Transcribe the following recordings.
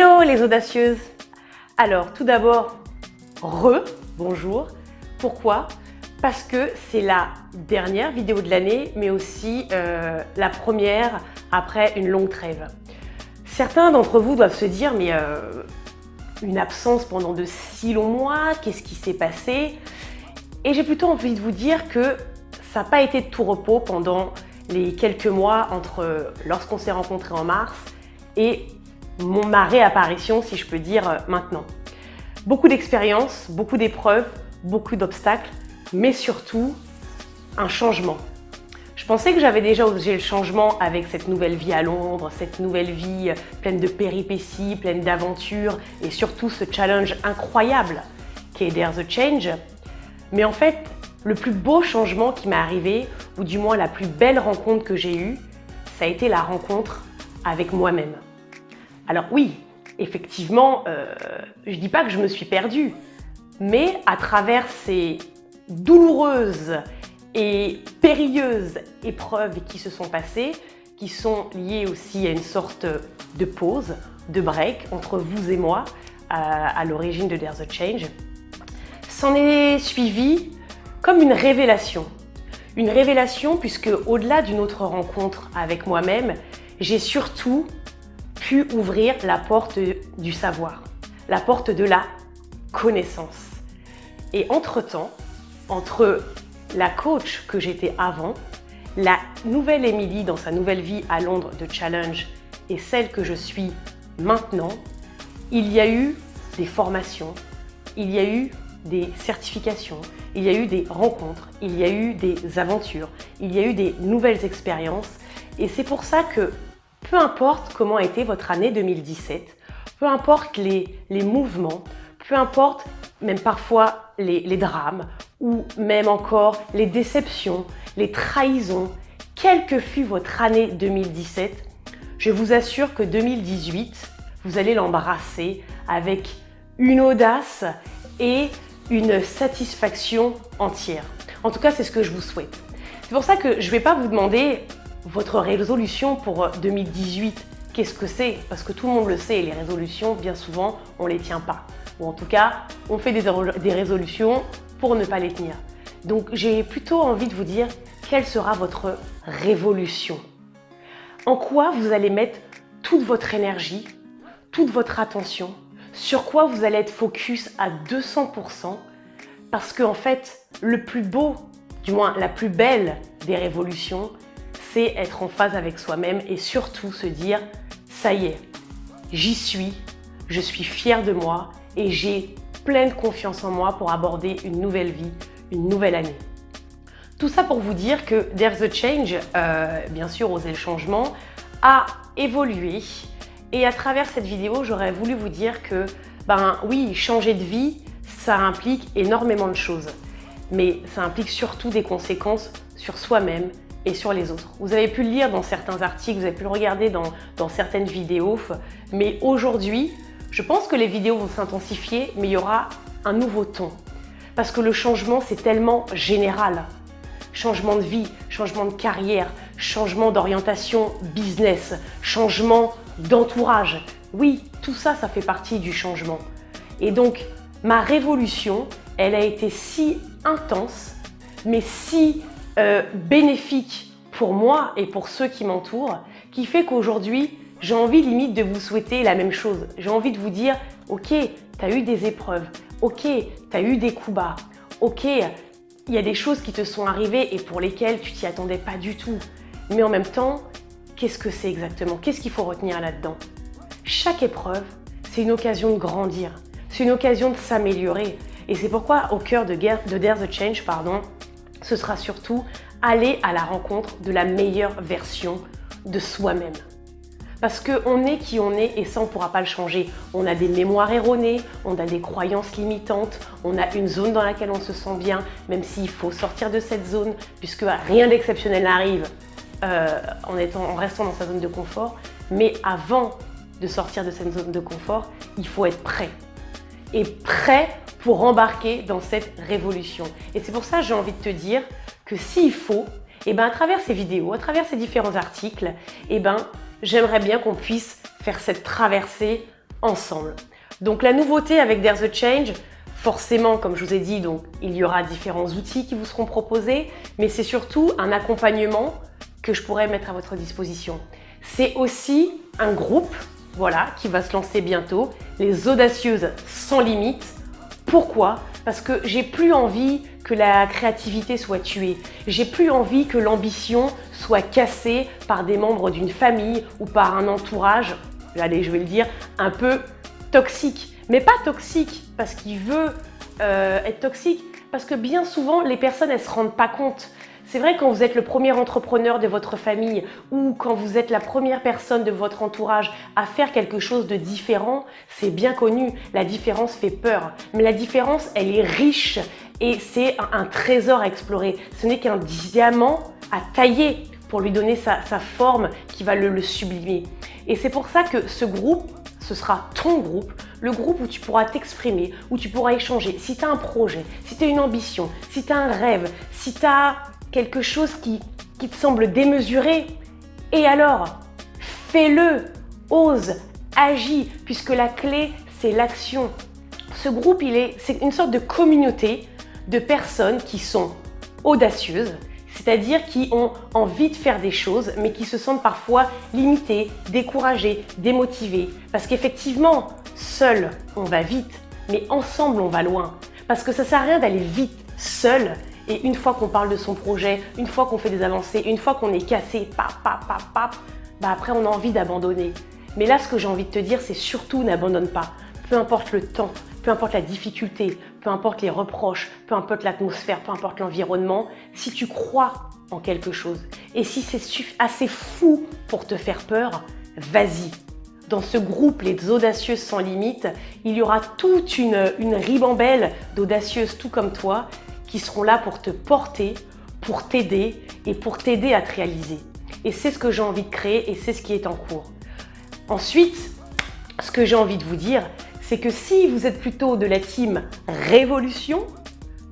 Hello les audacieuses! Alors tout d'abord, bonjour. Pourquoi? Parce que c'est la dernière vidéo de l'année, mais aussi la première après une longue trêve. Certains d'entre vous doivent se dire, mais une absence pendant de si longs mois, qu'est-ce qui s'est passé? Et j'ai plutôt envie de vous dire que ça n'a pas été de tout repos pendant les quelques mois entre lorsqu'on s'est rencontrés en mars et ma réapparition, si je peux dire, maintenant. Beaucoup d'expériences, beaucoup d'épreuves, beaucoup d'obstacles, mais surtout un changement. Je pensais que j'avais déjà osé le changement avec cette nouvelle vie à Londres, cette nouvelle vie pleine de péripéties, pleine d'aventures et surtout ce challenge incroyable qui est Dare the Change. Mais en fait, le plus beau changement qui m'est arrivé, ou du moins la plus belle rencontre que j'ai eue, ça a été la rencontre avec moi-même. Alors oui, effectivement, je ne dis pas que je me suis perdue, mais à travers ces douloureuses et périlleuses épreuves qui se sont passées, qui sont liées aussi à une sorte de pause, de break entre vous et moi, à l'origine de Dare the Change, s'en est suivi comme une révélation. Une révélation puisque au-delà d'une autre rencontre avec moi-même, j'ai surtout pu ouvrir la porte du savoir, la porte de la connaissance. Et entre-temps, entre la coach que j'étais avant, la nouvelle Émilie dans sa nouvelle vie à Londres de Challenge et celle que je suis maintenant, il y a eu des formations, il y a eu des certifications, il y a eu des rencontres, il y a eu des aventures, il y a eu des nouvelles expériences. Et c'est pour ça que peu importe comment a été votre année 2017, peu importe les mouvements, peu importe même parfois les drames ou même encore les déceptions, les trahisons, quelle que fût votre année 2017, je vous assure que 2018, vous allez l'embrasser avec une audace et une satisfaction entière. En tout cas, c'est ce que je vous souhaite. C'est pour ça que je ne vais pas vous demander votre résolution pour 2018. Qu'est-ce que c'est? Parce que tout le monde le sait, les résolutions, bien souvent, on ne les tient pas. Ou en tout cas, on fait des résolutions pour ne pas les tenir. Donc, j'ai plutôt envie de vous dire quelle sera votre révolution. En quoi vous allez mettre toute votre énergie, toute votre attention, sur quoi vous allez être focus à 200%, parce qu'en fait, le plus beau, du moins la plus belle des révolutions, c'est être en phase avec soi-même et surtout se dire « ça y est, j'y suis, je suis fière de moi et j'ai pleine confiance en moi pour aborder une nouvelle vie, une nouvelle année ». Tout ça pour vous dire que Dare the Change, bien sûr oser le changement, a évolué. Et à travers cette vidéo, j'aurais voulu vous dire que, oui, changer de vie, ça implique énormément de choses. Mais ça implique surtout des conséquences sur soi-même et sur les autres. Vous avez pu le lire dans certains articles, vous avez pu le regarder dans certaines vidéos. Mais aujourd'hui, je pense que les vidéos vont s'intensifier, mais il y aura un nouveau ton. Parce que le changement, c'est tellement général. Changement de vie, changement de carrière, changement d'orientation business, changement d'entourage. Oui, tout ça, ça fait partie du changement. Et donc, ma révolution, elle a été si intense, mais si bénéfique pour moi et pour ceux qui m'entourent, qui fait qu'aujourd'hui, j'ai envie limite de vous souhaiter la même chose. J'ai envie de vous dire, ok, tu as eu des épreuves, ok, tu as eu des coups bas, ok, il y a des choses qui te sont arrivées et pour lesquelles tu t'y attendais pas du tout. Mais en même temps, qu'est-ce que c'est exactement? Qu'est-ce qu'il faut retenir là-dedans? Chaque épreuve, c'est une occasion de grandir, c'est une occasion de s'améliorer. Et c'est pourquoi au cœur de Dare the Change, ce sera surtout aller à la rencontre de la meilleure version de soi-même. Parce qu'on est qui on est et ça, on ne pourra pas le changer. On a des mémoires erronées, on a des croyances limitantes, on a une zone dans laquelle on se sent bien, même s'il faut sortir de cette zone, puisque rien d'exceptionnel n'arrive en restant dans sa zone de confort. Mais avant de sortir de cette zone de confort, il faut être prêt. Et prêt pour embarquer dans cette révolution. Et c'est pour ça que j'ai envie de te dire que s'il faut, à travers ces vidéos, à travers ces différents articles, j'aimerais bien qu'on puisse faire cette traversée ensemble. Donc la nouveauté avec There's a Change, forcément, comme je vous ai dit, donc, il y aura différents outils qui vous seront proposés, mais c'est surtout un accompagnement que je pourrais mettre à votre disposition. C'est aussi un groupe, voilà, qui va se lancer bientôt, les Audacieuses sans limite. Pourquoi ? Parce que j'ai plus envie que la créativité soit tuée. J'ai plus envie que l'ambition soit cassée par des membres d'une famille ou par un entourage, allez, je vais le dire, un peu toxique. Mais pas toxique parce qu'il veut être toxique, parce que bien souvent, les personnes, elles ne se rendent pas compte. C'est vrai, quand vous êtes le premier entrepreneur de votre famille ou quand vous êtes la première personne de votre entourage à faire quelque chose de différent, c'est bien connu, la différence fait peur. Mais la différence, elle est riche et c'est un trésor à explorer. Ce n'est qu'un diamant à tailler pour lui donner sa forme qui va le sublimer. Et c'est pour ça que ce groupe, ce sera ton groupe, le groupe où tu pourras t'exprimer, où tu pourras échanger. Si tu as un projet, si tu as une ambition, si tu as un rêve, si tu as quelque chose qui te semble démesuré, et alors, fais-le, ose, agis, puisque la clé, c'est l'action. Ce groupe, c'est une sorte de communauté de personnes qui sont audacieuses, c'est-à-dire qui ont envie de faire des choses, mais qui se sentent parfois limitées, découragées, démotivées. Parce qu'effectivement, seul, on va vite, mais ensemble, on va loin. Parce que ça ne sert à rien d'aller vite seul. Et une fois qu'on parle de son projet, une fois qu'on fait des avancées, une fois qu'on est cassé, après on a envie d'abandonner. Mais là, ce que j'ai envie de te dire, c'est surtout n'abandonne pas. Peu importe le temps, peu importe la difficulté, peu importe les reproches, peu importe l'atmosphère, peu importe l'environnement, si tu crois en quelque chose et si c'est assez fou pour te faire peur, vas-y. Dans ce groupe, les Audacieuses sans limite, il y aura toute une ribambelle d'audacieuses tout comme toi qui seront là pour te porter, pour t'aider et pour t'aider à te réaliser. Et c'est ce que j'ai envie de créer et c'est ce qui est en cours. Ensuite, ce que j'ai envie de vous dire, c'est que si vous êtes plutôt de la team révolution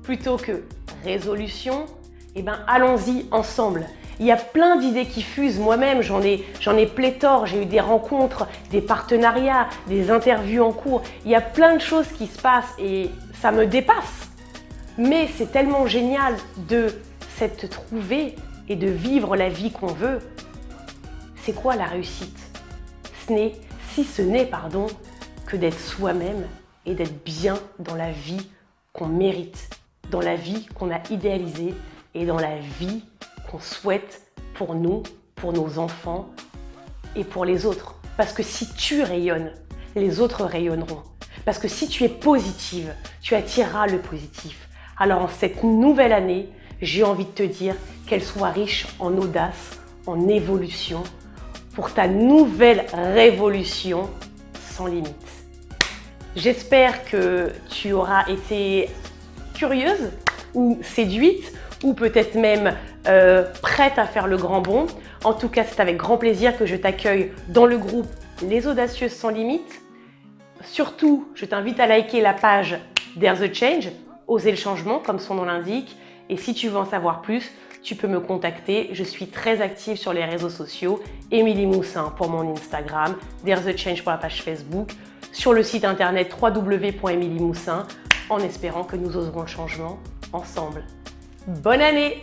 plutôt que résolution, eh ben allons-y ensemble. Il y a plein d'idées qui fusent. Moi-même, j'en ai pléthore. J'ai eu des rencontres, des partenariats, des interviews en cours. Il y a plein de choses qui se passent et ça me dépasse. Mais c'est tellement génial de s'être trouvé et de vivre la vie qu'on veut. C'est quoi la réussite ? Si ce n'est que d'être soi-même et d'être bien dans la vie qu'on mérite, dans la vie qu'on a idéalisée et dans la vie qu'on souhaite pour nous, pour nos enfants et pour les autres. Parce que si tu rayonnes, les autres rayonneront. Parce que si tu es positive, tu attireras le positif. Alors en cette nouvelle année, j'ai envie de te dire qu'elle soit riche en audace, en évolution, pour ta nouvelle révolution sans limite. J'espère que tu auras été curieuse ou séduite ou peut-être même prête à faire le grand bond. En tout cas, c'est avec grand plaisir que je t'accueille dans le groupe Les Audacieuses sans limite. Surtout, je t'invite à liker la page There's a Change, Oser le changement, comme son nom l'indique. Et si tu veux en savoir plus, tu peux me contacter. Je suis très active sur les réseaux sociaux. Émilie Moussin pour mon Instagram, There's a Change pour la page Facebook, sur le site internet www.emiliemoussin, en espérant que nous oserons le changement ensemble. Bonne année!